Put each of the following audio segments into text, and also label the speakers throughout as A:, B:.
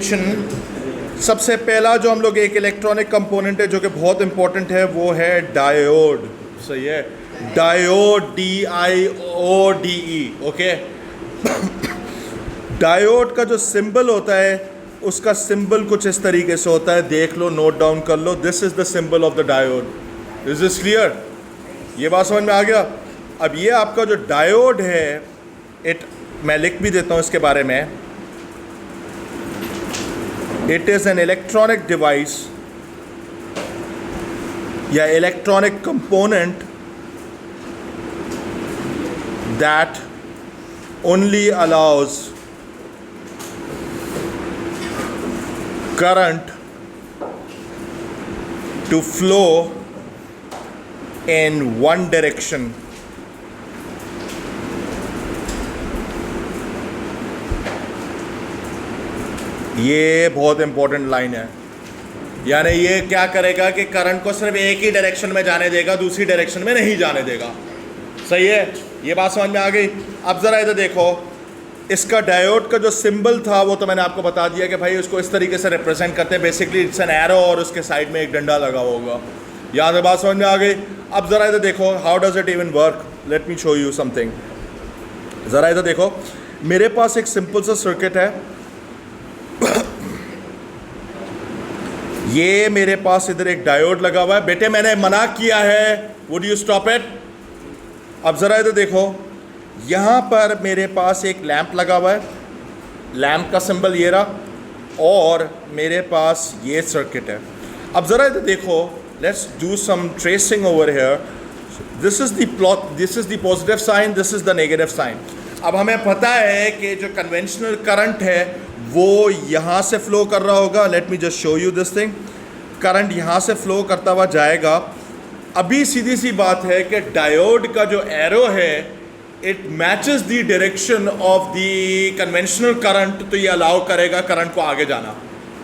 A: Attention. सबसे पहला जो हम लोग एक इलेक्ट्रॉनिक कंपोनेंट है जो कि बहुत इंपॉर्टेंट है वो है डायोड। सही है, डायोड, DIODE। ओके, डायोड का जो सिंबल होता है उसका सिंबल कुछ इस तरीके से होता है, देख लो, नोट डाउन कर लो। This is the symbol of the diode. Is this clear? ये बात समझ में आ गया? अब ये आपका जो डायोड है, मैं लिख भी देता हूँ इसके बारे में। It is an electronic device या electronic component that only allows current to flow in one direction. ये बहुत इंपॉर्टेंट लाइन है, यानी ये क्या करेगा कि करंट को सिर्फ एक ही डायरेक्शन में जाने देगा, दूसरी डायरेक्शन में नहीं जाने देगा। सही है, ये बात समझ में आ गई? अब ज़रा इधर देखो, इसका डायोड का जो सिंबल था वो तो मैंने आपको बता दिया कि भाई उसको इस तरीके से रिप्रेजेंट करते हैं। बेसिकली इट्स एन एरो और उसके साइड में एक डंडा लगा होगा। यहाँ से बात समझ में आ गई? अब ज़रा इधर देखो, how does it even work. Let me show you something. ज़रा इधर देखो, मेरे पास एक सिंपल सा सर्किट है। ये मेरे पास इधर एक डायोड लगा हुआ है। बेटे मैंने मना किया है, वुड यू स्टॉप इट? अब ज़रा इधर देखो, यहाँ पर मेरे पास एक लैंप लगा हुआ है, लैंप का सिंबल ये रहा, और मेरे पास ये सर्किट है। अब ज़रा इधर देखो, let's do some tracing over here. This is the plot, this is the positive sign, this is the negative sign. अब हमें पता है कि जो कन्वेंशनल करंट है वो यहाँ से फ्लो कर रहा होगा। Late me just show you this thing. Current यहाँ से फ्लो करता हुआ जाएगा। अभी सीधी सी बात है कि डायोड का जो एरो है it matches the direction of the conventional current, तो ये अलाउ करेगा करंट को आगे जाना।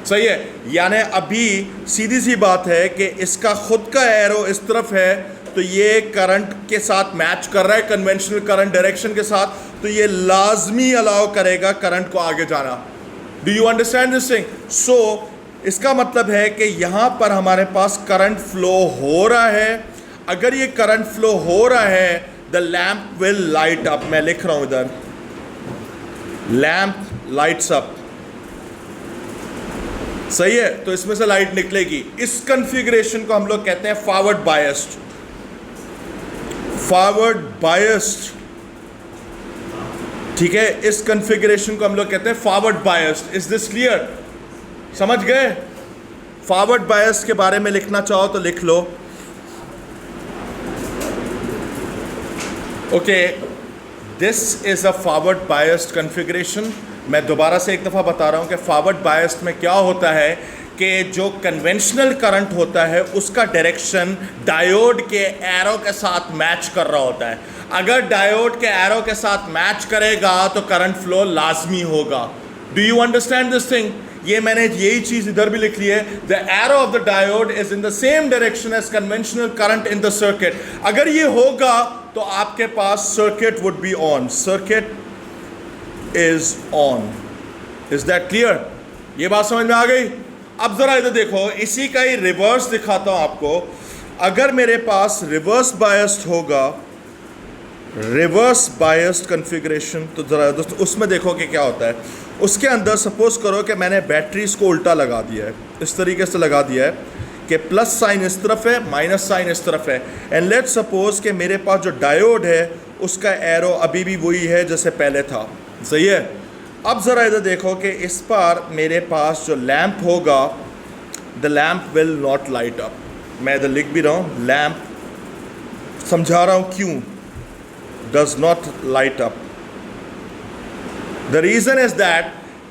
A: सही है, यानी अभी सीधी सी बात है कि इसका खुद का एरो इस तरफ है तो ये करंट के साथ मैच कर रहा है, कन्वेंशनल करंट डायरेक्शन के साथ, तो ये लाजमी अलाउ करेगा करंट को आगे जाना। Do you understand this thing? So इसका मतलब है कि यहाँ पर हमारे पास करंट फ्लो हो रहा है। अगर ये करंट फ्लो हो रहा है, the lamp will light up. मैं लिख रहा हूं इधर, लैम्प लाइट्स अप। सही है, तो इसमें से लाइट निकलेगी। इस कॉन्फ़िगरेशन को हम लोग कहते हैं फॉरवर्ड बायस्ड। फॉरवर्ड बायस्ड, ठीक है, इस कॉन्फ़िगरेशन को हम लोग कहते हैं forward biased. Is this clear? समझ गए? फॉरवर्ड बायस्ड के बारे में लिखना चाहो तो लिख लो। Okay, this is a forward biased configuration. मैं दोबारा से एक दफ़ा बता रहा हूँ कि फॉरवर्ड बायस्ड में क्या होता है कि जो कन्वेंशनल करंट होता है उसका डायरेक्शन डायोड के एरो के साथ मैच कर रहा होता है। अगर डायोड के एरो के साथ मैच करेगा तो करंट फ्लो लाजमी होगा। Do you understand this thing? ये मैंने यही चीज़ इधर भी लिख ली है। The arrow of the diode is in the same direction as conventional current in the circuit. अगर ये होगा तो आपके पास circuit would be on. Circuit is on. Is that clear? ये बात समझ में आ गई? अब जरा इधर देखो, इसी का ही रिवर्स दिखाता हूं आपको। अगर मेरे पास रिवर्स बायस्ड होगा, रिवर्स बायस्ड कॉन्फ़िगरेशन, तो ज़रा दोस्तों उसमें देखो कि क्या होता है। उसके अंदर सपोज करो कि मैंने बैटरीज को उल्टा लगा दिया है, इस तरीके से लगा दिया है कि प्लस साइन इस तरफ है, माइनस साइन इस तरफ है। एंड लेट सपोज कि मेरे पास जो डायोड है उसका एरो अभी भी वही है जैसे पहले था। सही है? अब ज़रा इधर देखो कि इस पर मेरे पास जो लैंप होगा, the lamp will not light up. मैं इधर लिख भी रहा हूँ, लैंप, समझा रहा हूँ क्यों, does not light up. The reason is that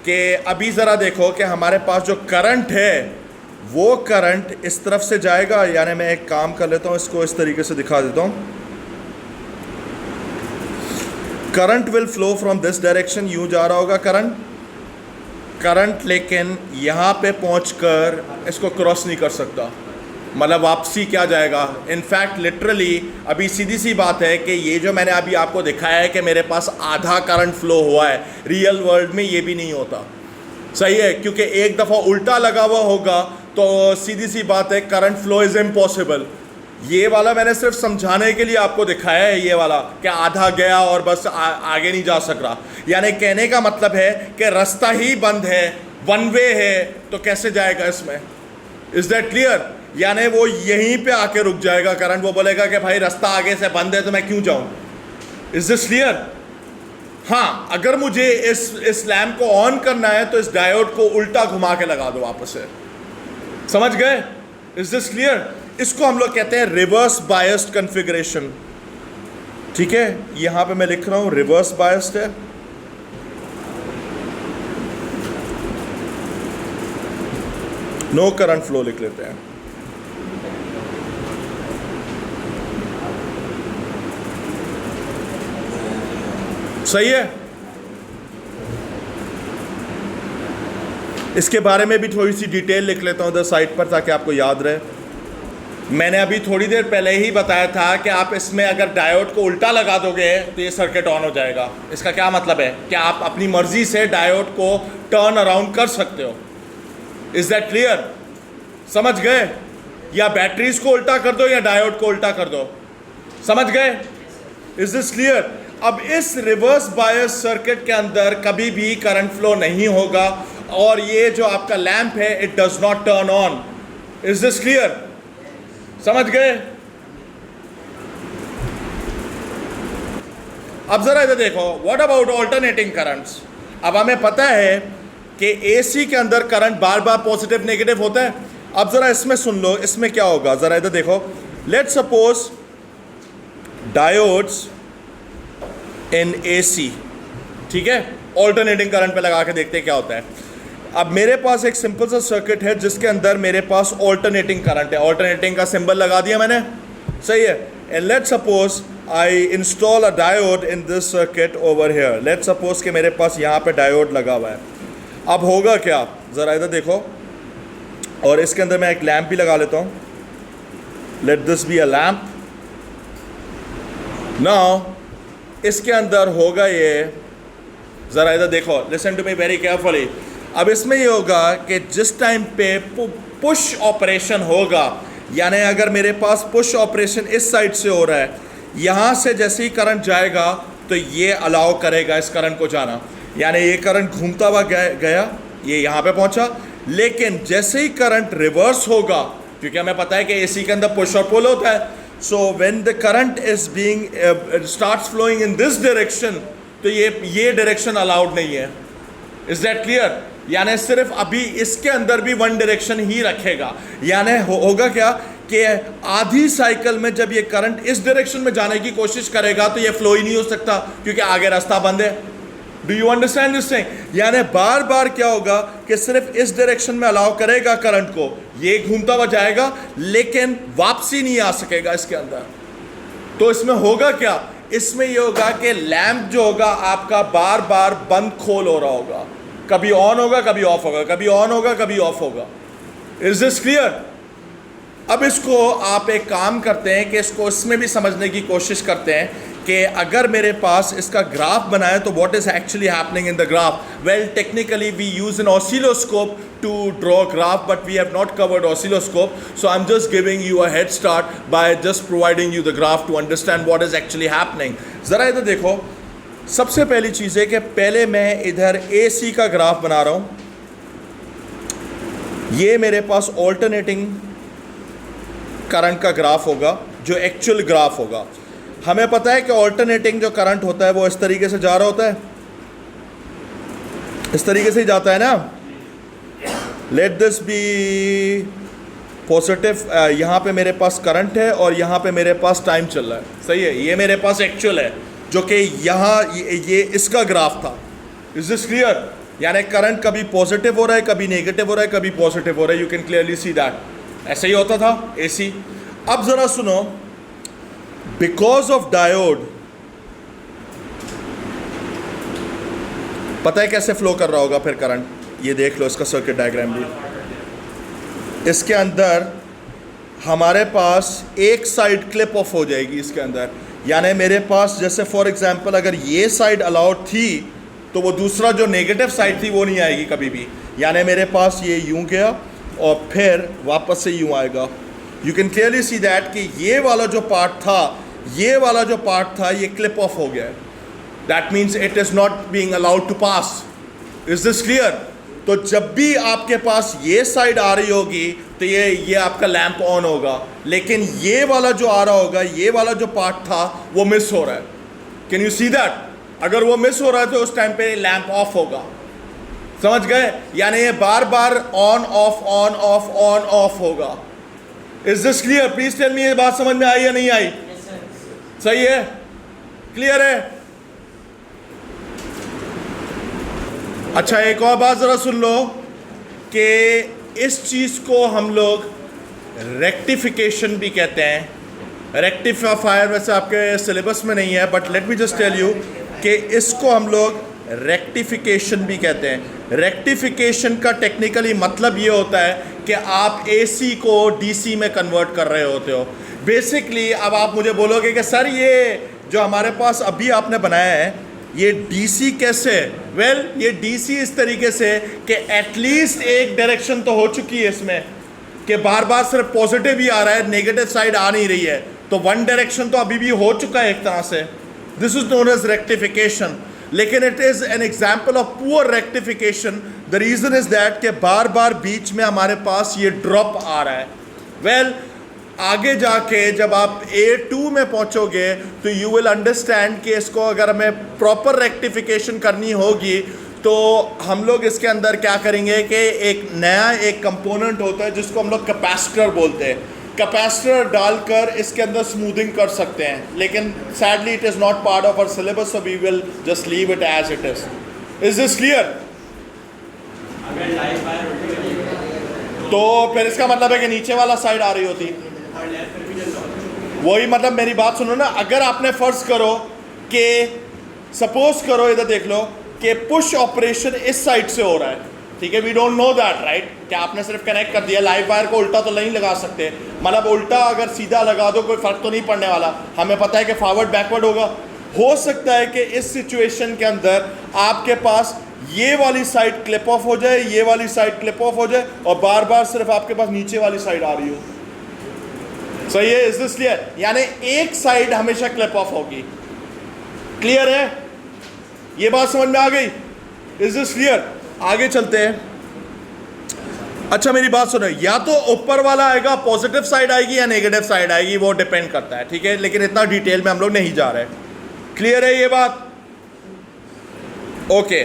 A: कि अभी ज़रा देखो कि हमारे पास जो करंट है वो करंट इस तरफ से जाएगा। यानी मैं एक काम कर लेता हूँ, इसको इस तरीके से दिखा देता हूँ। Current will flow from this direction, यूँ जा रहा होगा करंट, लेकिन यहाँ पे पहुँचकर इसको क्रॉस नहीं कर सकता। मतलब वापसी क्या जाएगा, इनफैक्ट लिटरली अभी सीधी सी बात है कि ये जो मैंने अभी आपको दिखाया है कि मेरे पास आधा करंट फ्लो हुआ है, रियल वर्ल्ड में ये भी नहीं होता। सही है, क्योंकि एक दफ़ा उल्टा लगा हुआ होगा तो सीधी सी बात है करंट फ्लो इज़ इम्पॉसिबल। ये वाला मैंने सिर्फ समझाने के लिए आपको दिखाया है, ये वाला कि आधा गया और बस आगे नहीं जा सक रहा। यानी कहने का मतलब है कि रास्ता ही बंद है, वन वे है, तो कैसे जाएगा इसमें? Is that clear? यानी वो यहीं पे आके रुक जाएगा करंट, वो बोलेगा कि भाई रास्ता आगे से बंद है तो मैं क्यों जाऊँ। Is this clear? हाँ, अगर मुझे इस लैम्प को ऑन करना है तो इस डायोड को उल्टा घुमा के लगा दो वापस से। समझ गए? Is this clear? इसको हम लोग कहते हैं रिवर्स बायस्ड कॉन्फ़िगरेशन। ठीक है, यहां पे मैं लिख रहा हूं रिवर्स बायस्ड है। नो करंट फ्लो लिख लेते हैं। सही है। इसके बारे में भी थोड़ी सी डिटेल लिख लेता हूं इधर साइड पर ताकि आपको याद रहे। मैंने अभी थोड़ी देर पहले ही बताया था कि आप इसमें अगर डायोड को उल्टा लगा दोगे तो ये सर्किट ऑन हो जाएगा। इसका क्या मतलब है कि आप अपनी मर्जी से डायोड को टर्न अराउंड कर सकते हो। Is that clear? समझ गए? या बैटरीज को उल्टा कर दो या डायोड को उल्टा कर दो। समझ गए? Is this clear? अब इस रिवर्स बायस सर्किट के अंदर कभी भी करंट फ्लो नहीं होगा और ये जो आपका लैंप है it does not turn on. Is this clear? समझ गए? अब जरा इधर देखो, व्हाट अबाउट ऑल्टरनेटिंग करंट्स। अब हमें पता है कि एसी के अंदर करंट बार बार पॉजिटिव नेगेटिव होता है। अब जरा इसमें सुन लो, इसमें क्या होगा, जरा इधर देखो। Let's suppose diodes in AC, ठीक है, ऑल्टरनेटिंग करंट पे लगा के देखते हैं क्या होता है। अब मेरे पास एक सिंपल सा सर्किट है जिसके अंदर मेरे पास ऑल्टरनेटिंग करंट है। ऑल्टरनेटिंग का सिंबल लगा दिया मैंने, सही है। And let's suppose I install a diode in this circuit over here. Let's suppose कि मेरे पास यहाँ पे डायोड लगा हुआ है। अब होगा क्या, ज़रा इधर देखो, और इसके अंदर मैं एक लैंप भी लगा लेता हूँ। Let this be a lamp. Now इसके अंदर होगा ये, ज़रा इधर देखो, listen to me very carefully. अब इसमें ये होगा कि जिस टाइम पे पुश ऑपरेशन होगा, यानी अगर मेरे पास पुश ऑपरेशन इस साइड से हो रहा है, यहाँ से जैसे ही करंट जाएगा तो ये अलाउ करेगा इस करंट को जाना। यानी ये करंट घूमता हुआ गया, ये यहाँ पे पहुँचा, लेकिन जैसे ही करंट रिवर्स होगा, क्योंकि हमें पता है कि एसी के अंदर पुश और पुल होता है, so when the current is being starts flowing in this direction, तो ये डायरेक्शन अलाउड नहीं है। Is that clear? यानी सिर्फ अभी इसके अंदर भी वन डायरेक्शन ही रखेगा। यानी होगा क्या कि आधी साइकिल में जब ये करंट इस डायरेक्शन में जाने की कोशिश करेगा तो ये फ्लो ही नहीं हो सकता क्योंकि आगे रास्ता बंद है। Do you understand this thing? यानी बार बार क्या होगा कि सिर्फ इस डायरेक्शन में अलाउ करेगा करंट को, ये घूमता हुआ जाएगा लेकिन वापसी नहीं आ सकेगा इसके अंदर। तो इसमें होगा क्या, इसमें ये होगा कि लैंप जो होगा आपका बार बार बंद खोल हो रहा होगा, कभी ऑन होगा कभी ऑफ होगा, कभी ऑन होगा कभी ऑफ होगा। Is this clear? अब इसको आप एक काम करते हैं कि इसको इसमें भी समझने की कोशिश करते हैं कि अगर मेरे पास इसका ग्राफ बनाए तो what is actually happening in the graph. Well technically we use an oscilloscope to draw a graph, but we have not covered oscilloscope, so I'm just giving you a head start by just providing you the graph to understand what is actually happening. ज़रा इधर देखो, सबसे पहली चीज़ है कि पहले मैं इधर AC का ग्राफ बना रहा हूँ। ये मेरे पास ऑल्टरनेटिंग करंट का ग्राफ होगा जो एक्चुअल ग्राफ होगा। हमें पता है कि ऑल्टरनेटिंग जो करंट होता है वो इस तरीके से जा रहा होता है, इस तरीके से ही जाता है ना। लेट दिस बी पॉजिटिव, यहाँ पे मेरे पास करंट है और यहाँ पे मेरे पास टाइम चल रहा है, सही है। ये मेरे पास एक्चुअल है जो कि यहाँ ये इसका ग्राफ था। Is this clear? यानी करंट कभी पॉजिटिव हो रहा है, कभी नेगेटिव हो रहा है, कभी पॉजिटिव हो रहा है। You can clearly see that. ऐसे ही होता था एसी। अब ज़रा सुनो, बिकॉज ऑफ डायोड, पता है कैसे फ्लो कर रहा होगा फिर करंट? ये देख लो इसका सर्किट डायग्राम भी। इसके अंदर हमारे पास एक साइड क्लिप ऑफ हो जाएगी इसके अंदर, यानी मेरे पास जैसे फॉर एग्जांपल अगर ये साइड अलाउड थी तो वो दूसरा जो नेगेटिव साइड थी वो नहीं आएगी कभी भी। यानी मेरे पास ये यूं गया और फिर वापस से यूं आएगा। You can clearly see that कि ये वाला जो पार्ट था, ये वाला जो पार्ट था, ये क्लिप ऑफ हो गया। That means it is not being allowed to pass. Is this clear? तो जब भी आपके पास ये साइड आ रही होगी तो ये आपका लैंप ऑन होगा, लेकिन ये वाला जो आ रहा होगा, ये वाला जो पार्ट था वो मिस हो रहा है। Can you see that? अगर वो मिस हो रहा है तो उस टाइम पे लैंप ऑफ होगा। समझ गए? यानी ये बार बार ऑन ऑफ होगा। Is this clear? Please tell me, ये बात समझ में आई या नहीं आई? सही है? क्लियर है? अच्छा, एक और बात ज़रा सुन लो कि इस चीज़ को हम लोग रेक्टिफिकेशन भी कहते हैं। रेक्टिफायर वैसे आपके सिलेबस में नहीं है, but let me just tell you कि इसको हम लोग रेक्टिफिकेशन भी कहते हैं। रेक्टिफिकेशन का टेक्निकली मतलब ये होता है कि आप एसी को डीसी में कन्वर्ट कर रहे होते हो। बेसिकली अब आप मुझे बोलोगे कि सर ये जो हमारे पास अभी आपने बनाया है ये डीसी कैसे? वेल, ये डीसी इस तरीके से कि एटलीस्ट एक डायरेक्शन तो हो चुकी है इसमें कि बार बार सिर्फ पॉजिटिव ही आ रहा है, नेगेटिव साइड आ नहीं रही है, तो वन डायरेक्शन तो अभी भी हो चुका है एक तरह से। This is known as rectification. लेकिन it is an example of poor rectification. The reason is that कि बार बार बीच में हमारे पास ये ड्रॉप आ रहा है। वेल, आगे जाके जब आप A2 में पहुंचोगे तो यू विल अंडरस्टैंड कि इसको अगर हमें प्रॉपर रेक्टिफिकेशन करनी होगी तो हम लोग इसके अंदर क्या करेंगे कि एक नया एक कंपोनेंट होता है जिसको हम लोग कैपेसिटर बोलते हैं। कैपेसिटर डालकर इसके अंदर स्मूथिंग कर सकते हैं, लेकिन sadly it is not part of our syllabus, so we will just leave it as it is. Is this clear? तो फिर इसका मतलब है कि नीचे वाला साइड आ रही होती। वही मतलब, मेरी बात सुनो ना, अगर आपने फर्ज करो कि सपोज करो, इधर देख लो कि पुश ऑपरेशन इस साइड से हो रहा है, ठीक है, we don't know that, right? कि आपने सिर्फ कनेक्ट कर दिया, लाइव वायर को उल्टा तो नहीं लगा सकते, मतलब उल्टा अगर सीधा लगा दो कोई फर्क तो नहीं पड़ने वाला। हमें पता है कि फॉरवर्ड बैकवर्ड होगा। हो सकता है कि इस सिचुएशन के अंदर आपके पास ये वाली साइड क्लिप ऑफ हो जाए, ये वाली साइड क्लिप ऑफ हो जाए, और बार बार सिर्फ आपके पास नीचे वाली साइड आ रही हो। सही है? Is this clear? यानी एक साइड हमेशा क्लिप ऑफ होगी। क्लियर है? ये बात समझ में आ गई? Is this clear? आगे चलते हैं। अच्छा, मेरी बात सुनो, या तो ऊपर वाला आएगा, पॉजिटिव साइड आएगी या नेगेटिव साइड आएगी, वो डिपेंड करता है, ठीक है, लेकिन इतना डिटेल में हम लोग नहीं जा रहे। क्लियर है ये बात? ओके।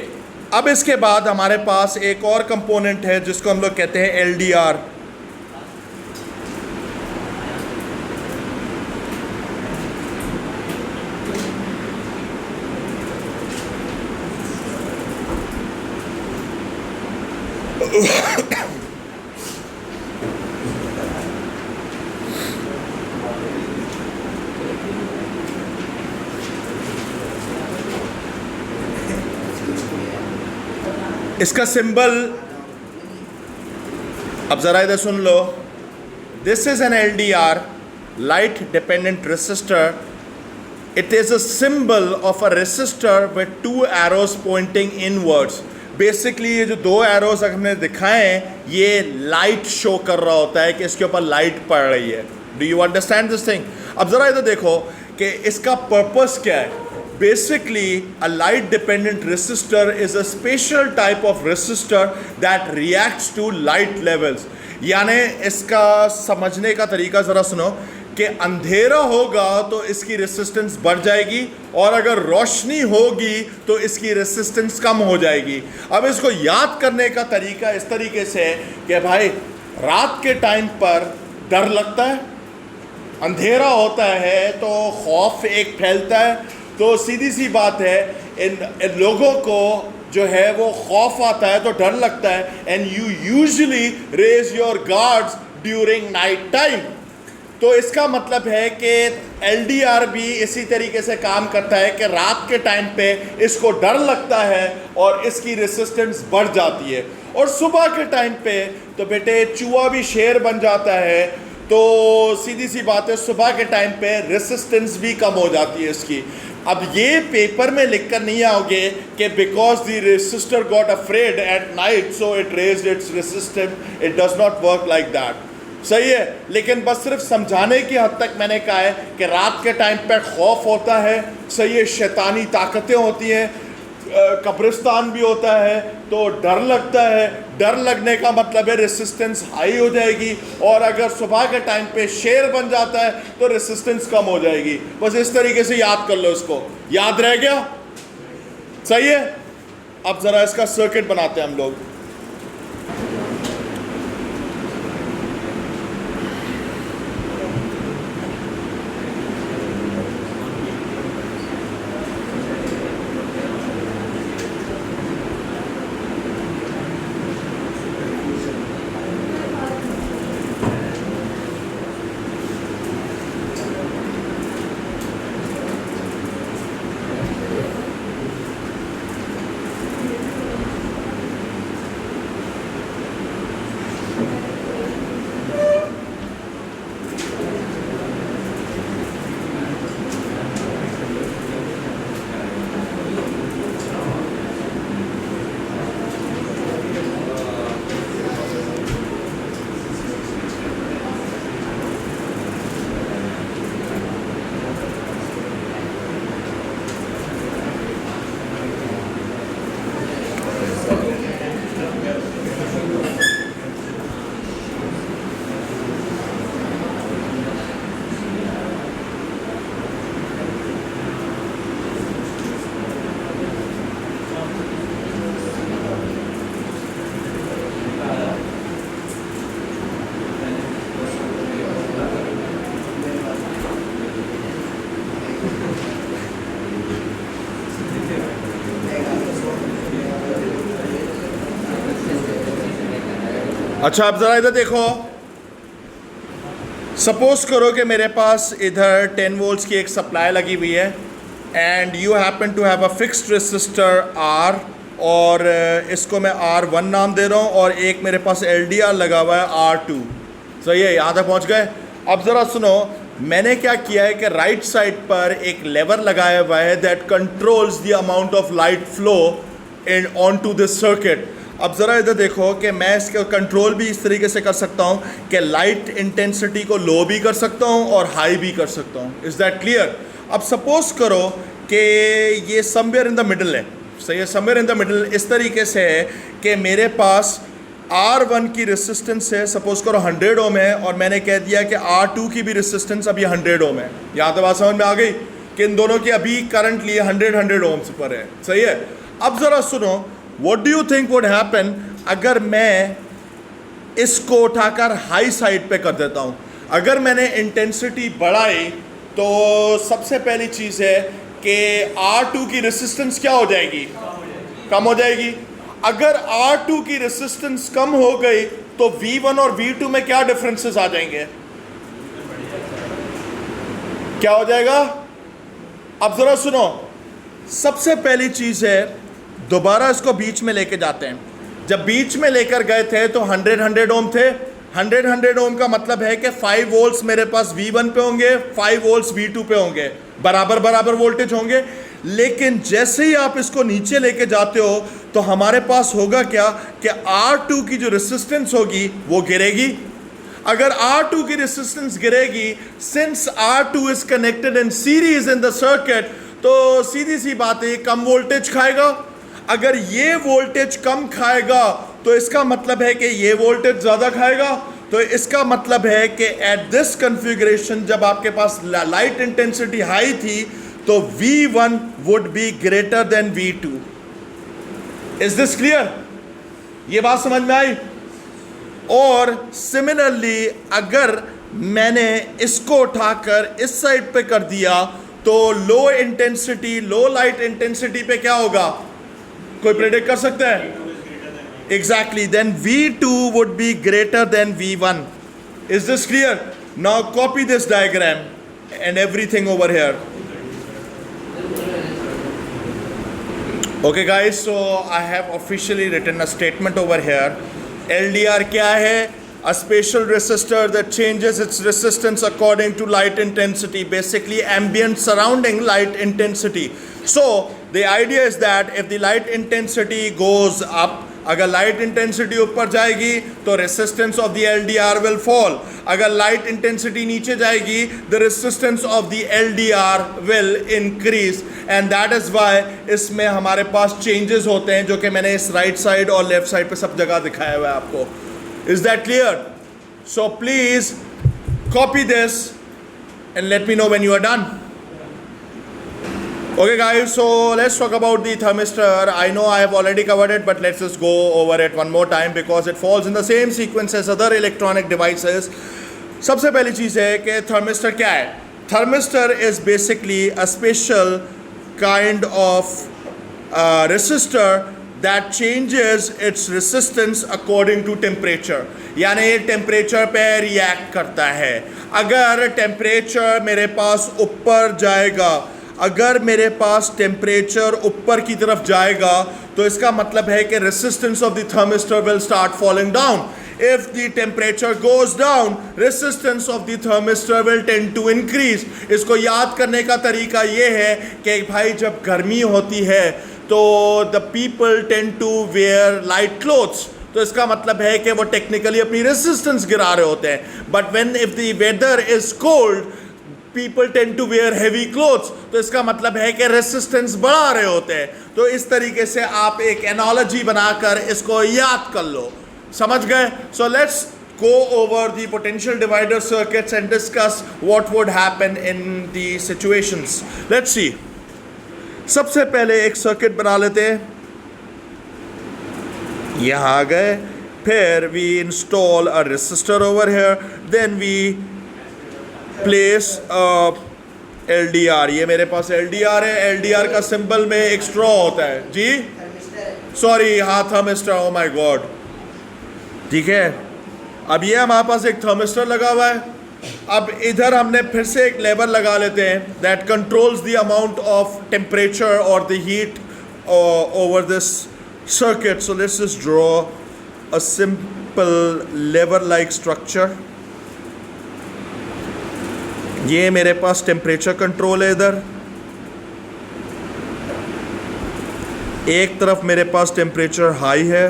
A: अब इसके बाद हमारे पास एक और कंपोनेंट है जिसको हम लोग कहते हैं LDR। इसका सिंबल अब ज़रा इधर सुन लो। This is an LDR, light dependent resistor. It is a symbol of a resistor with two arrows pointing inwards. Basically ये जो दो एरोज हमने दिखाए हैं, ये लाइट शो कर रहा होता है कि इसके ऊपर लाइट पड़ रही है। Do you understand this thing? अब ज़रा इधर देखो कि इसका पर्पस क्या है। Basically, a light dependent resistor is a special type of resistor that reacts to light levels. यानी इसका समझने का तरीका ज़रा सुनो कि अंधेरा होगा तो इसकी रेसिस्टेंस बढ़ जाएगी, और अगर रोशनी होगी तो इसकी रेसिस्टेंस कम हो जाएगी। अब इसको याद करने का तरीका इस तरीके से है कि भाई रात के टाइम पर डर लगता है, अंधेरा होता है तो खौफ एक फैलता है, तो सीधी सी बात है इन लोगों को जो है वो खौफ आता है तो डर लगता है, and you usually raise your guards during night time. तो इसका मतलब है कि LDR भी इसी तरीके से काम करता है कि रात के टाइम पे इसको डर लगता है और इसकी रेसिस्टेंस बढ़ जाती है, और सुबह के टाइम पे तो बेटे चूहा भी शेर बन जाता है, तो सीधी सी बात है सुबह के टाइम पे रेसिस्टेंस भी कम हो जाती है इसकी। अब ये पेपर में लिखकर नहीं आओगे कि because the resistor got afraid at night so it raised it's resistance, it does not work like that. सही है, लेकिन बस सिर्फ समझाने की हद तक मैंने कहा है कि रात के टाइम पे खौफ होता है, सही है, शैतानी ताकतें होती हैं, कब्रिस्तान भी होता है, तो डर लगता है। डर लगने का मतलब है रेसिस्टेंस हाई हो जाएगी, और अगर सुबह के टाइम पे शेर बन जाता है तो रेसिस्टेंस कम हो जाएगी। बस इस तरीके से याद कर लो, इसको याद रह गया? सही है। अब ज़रा इसका सर्किट बनाते हैं हम लोग। अच्छा, अब ज़रा इधर देखो। सपोज करो कि मेरे पास इधर 10 वोल्ट्स की एक सप्लाई लगी हुई है, and you happen to have a fixed resistor R, और इसको मैं R1 नाम दे रहा हूँ, और एक मेरे पास LDR लगा हुआ है R2। सही है, यहाँ तक पहुँच गए? अब ज़रा सुनो, मैंने क्या किया है कि राइट साइड पर एक लेवर लगाया हुआ है that controls the amount of light flow in on to this circuit. अब ज़रा इधर देखो कि मैं इसका कंट्रोल भी इस तरीके से कर सकता हूँ कि लाइट इंटेंसिटी को लो भी कर सकता हूँ और हाई भी कर सकता हूँ। Is that clear? अब सपोज करो कि ये समवेयर इन द मिडल है। सही है, समवेयर इन द मिडल इस तरीके से है कि मेरे पास R1 की रेसिस्टेंस है, सपोज करो 100 ओम है, और मैंने कह दिया कि R2 की भी रेसिस्टेंस अभी 100 ओम है। यहाँ तो बात समझ में आ गई कि इन दोनों की अभी करंटली 100 ओम्स पर है। सही है। अब ज़रा सुनो, what do you think would happen अगर मैं इसको उठाकर हाई साइड पे कर देता हूँ? अगर मैंने इंटेंसिटी बढ़ाई तो सबसे पहली चीज़ है कि R2 की रेसिस्टेंस क्या हो जाएगी? कम हो जाएगी। अगर R2 की रेसिस्टेंस कम हो गई तो V1 और V2 में क्या डिफरेंसेस आ जाएंगे? क्या हो जाएगा? अब ज़रा सुनो, सबसे पहली चीज़ है, दोबारा इसको बीच में लेके जाते हैं। जब बीच में लेकर गए थे तो 100 ओम थे। 100 ओम का मतलब है कि 5 वोल्ट्स मेरे पास V1 पे होंगे, 5 वोल्ट्स V2 पे होंगे, बराबर बराबर वोल्टेज होंगे। लेकिन जैसे ही आप इसको नीचे लेके जाते हो तो हमारे पास होगा क्या कि R2 की जो रेसिस्टेंस होगी वो गिरेगी। अगर R2 की रेसिस्टेंस गिरेगी, since R2 is connected in series in the circuit, तो सीधी सी बात है कम वोल्टेज खाएगा। अगर ये वोल्टेज कम खाएगा तो इसका मतलब है कि ये वोल्टेज ज़्यादा खाएगा। तो इसका मतलब है कि एट दिस कन्फिग्रेशन जब आपके पास लाइट इंटेंसिटी हाई थी तो V1 would be greater then V2। Is this clear? ये बात समझ में आई? और सिमिलरली अगर मैंने इसको उठाकर इस साइड पे कर दिया तो low intensity, low light intensity पे क्या होगा? कोई प्रेडिक्ट कर सकता है? Exactly, then V2 would be greater than V1। Is this clear? Now copy this diagram and everything over here. Okay guys, so I have officially written a statement over here. LDR क्या है? a special resistor that changes its resistance according to light intensity, basically ambient surrounding light intensity. So the idea is that if the light intensity goes up, अगर light intensity ऊपर जाएगी तो resistance of the LDR will fall, अगर light intensity नीचे जाएगी the resistance of the LDR will increase, and that is why इसमें हमारे पास changes होते हैं जो कि मैंने इस राइट साइड और लेफ्ट साइड पे सब जगह दिखाया हुआ है आपको. Is that clear? So please copy this and let me know when you are done. Okay guys, so let's talk about the thermistor. I know I have already covered it, but let's just go over it one more time because it falls in the same sequence as other electronic devices. सबसे पहली चीज़ है कि thermistor क्या है? Thermistor is basically a special kind of resistor that changes its resistance according to temperature. यानी ये temperature पे react करता है. अगर temperature मेरे पास ऊपर जाएगा, अगर मेरे पास टेम्परेचर ऊपर की तरफ जाएगा तो इसका मतलब है कि resistance of the thermistor will start falling down. If the temperature goes down, resistance of the thermistor will tend to increase. इसको याद करने का तरीका ये है कि भाई जब गर्मी होती है तो the people tend to wear light clothes, तो इसका मतलब है कि वो टेक्निकली अपनी रेसिस्टेंस गिरा रहे होते हैं. But when if the weather is cold people tend to wear heavy clothes, तो इसका मतलब है कि रेसिस्टेंस बढ़ा रहे होते हैं. तो इस तरीके से आप एक एनालॉजी बनाकर इसको याद कर लो. समझ गए? So let's go over the potential divider circuits and discuss what would happen in the situations. Let's see. सबसे पहले एक सर्किट बना लेते हैं. यहाँ आ गए, फिर we install a resistor over here, then we place LDR. ये मेरे पास LDR है. LDR का सिंबल में एक स्ट्रॉ होता है जी, सॉरी हाँ थर्मिस्टर, ओ माय गॉड. ठीक है, अब ये हमारे पास एक थर्मिस्टर लगा हुआ है. अब इधर हमने फिर से एक लेवर लगा लेते हैं that controls the amount of temperature और the heat over this circuit. So let's just draw a simple lever like structure. ये मेरे पास टेम्परेचर कंट्रोल है. इधर एक तरफ मेरे पास टेम्परेचर हाई है,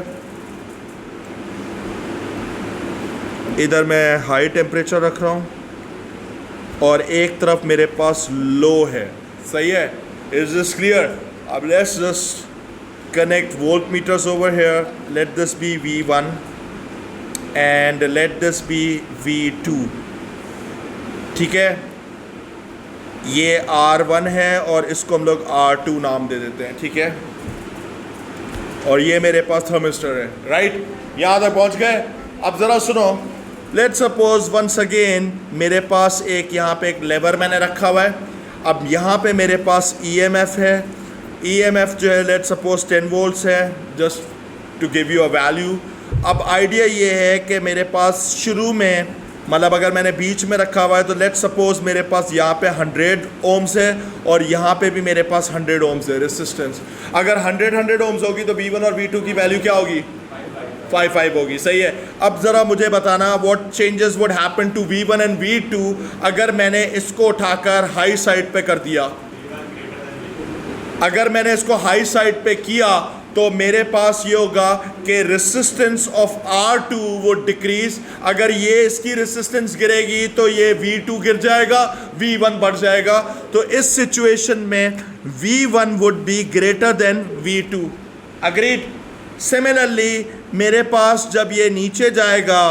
A: इधर मैं हाई टेम्परेचर रख रहा हूँ, और एक तरफ मेरे पास लो है. सही है? Is this clear? अब let's just connect volt meters over here. Let this be V1 and let this be V2. ठीक है, ये R1 है और इसको हम लोग R2 नाम दे देते हैं. ठीक है, और ये मेरे पास थर्मिस्टर है. राइट, यहाँ तक पहुँच गए. अब ज़रा सुनो. लेट्स सपोज वंस अगेन मेरे पास एक यहाँ पे एक लेवर मैंने रखा हुआ है. अब यहाँ पे मेरे पास EMF है. EMF जो है लेट्स सपोज 10 वोल्ट्स है, just to give you a value. अब आइडिया ये है कि मेरे पास शुरू में, मतलब अगर मैंने बीच में रखा हुआ है तो लेट्स सपोज मेरे पास यहाँ पे 100 ओम्स है और यहाँ पे भी मेरे पास 100 ओम्स है रेसिस्टेंस. अगर 100 ओम्स होगी तो V1 और V2 की वैल्यू क्या होगी? 5 होगी. सही है. अब ज़रा मुझे बताना what changes would happen to V1 and V2 अगर मैंने इसको उठाकर हाई साइड पे कर दिया. अगर मैंने इसको हाई साइड पे किया तो मेरे पास ये होगा कि रेसिस्टेंस ऑफ R2 वो डिक्रीज. अगर ये इसकी रेसिस्टेंस गिरेगी तो ये V2 गिर जाएगा, V1 बढ़ जाएगा. तो इस सिचुएशन में V1 would be greater then V2. Agreed? Similarly मेरे पास जब ये नीचे जाएगा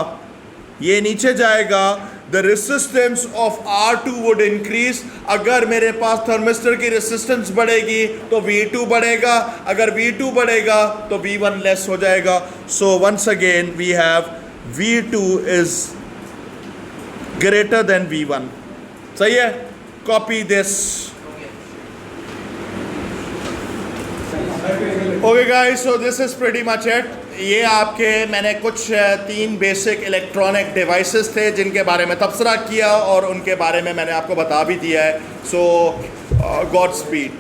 A: the resistance of R2 would increase. अगर मेरे पास थर्मिस्टर की रेसिस्टेंस बढ़ेगी तो V2 बढ़ेगा, अगर V2 बढ़ेगा तो V1 लेस हो जाएगा. So once again we have V2 is greater than V1. सही है? Copy this. Okay guys, so this is pretty much it. ये आपके मैंने कुछ 3 बेसिक इलेक्ट्रॉनिक डिवाइसेस थे जिनके बारे में तबसरा किया और उनके बारे में मैंने आपको बता भी दिया है. सो गॉड स्पीड.